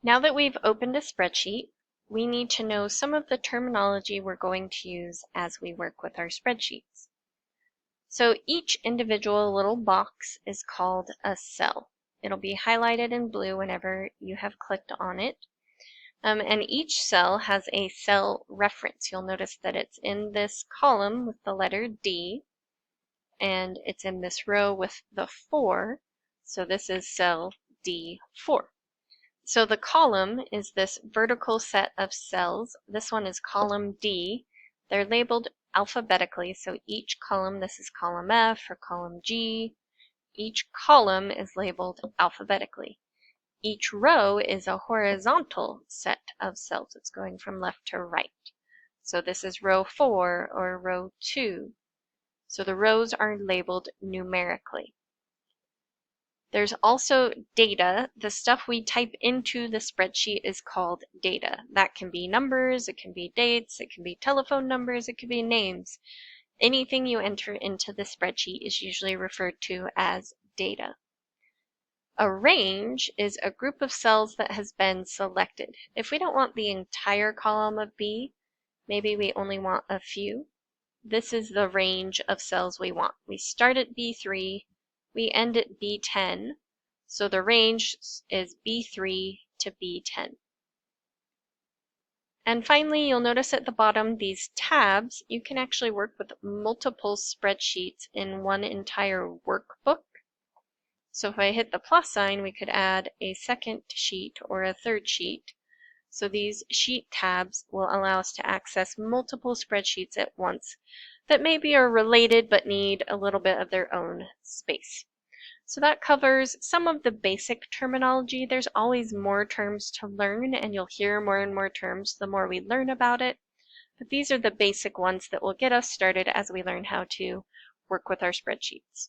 Now that we've opened a spreadsheet, we need to know some of the terminology we're going to use as we work with our spreadsheets. So each individual little box is called a cell. It'll be highlighted in blue whenever you have clicked on it. And each cell has a cell reference. You'll notice that it's in this column with the letter D, and it's in this row with the 4. So this is cell D4. So the column is this vertical set of cells. This one is column D. They're labeled alphabetically, so each column, this is column F or column G, each column is labeled alphabetically. Each row is a horizontal set of cells. It's going from left to right. So this is row 4 or row 2. So the rows are labeled numerically. There's also data. The stuff we type into the spreadsheet is called data. That can be numbers, it can be dates, it can be telephone numbers, it can be names. Anything you enter into the spreadsheet is usually referred to as data. A range is a group of cells that has been selected. If we don't want the entire column of B, maybe we only want a few, this is the range of cells we want. We start at B3, we end at B10, so the range is B3 to B10. And finally, you'll notice at the bottom these tabs. You can actually work with multiple spreadsheets in one entire workbook. So if I hit the plus sign, we could add a second sheet or a third sheet. So these sheet tabs will allow us to access multiple spreadsheets at once that maybe are related but need a little bit of their own space. So that covers some of the basic terminology. There's always more terms to learn, and you'll hear more and more terms the more we learn about it. But these are the basic ones that will get us started as we learn how to work with our spreadsheets.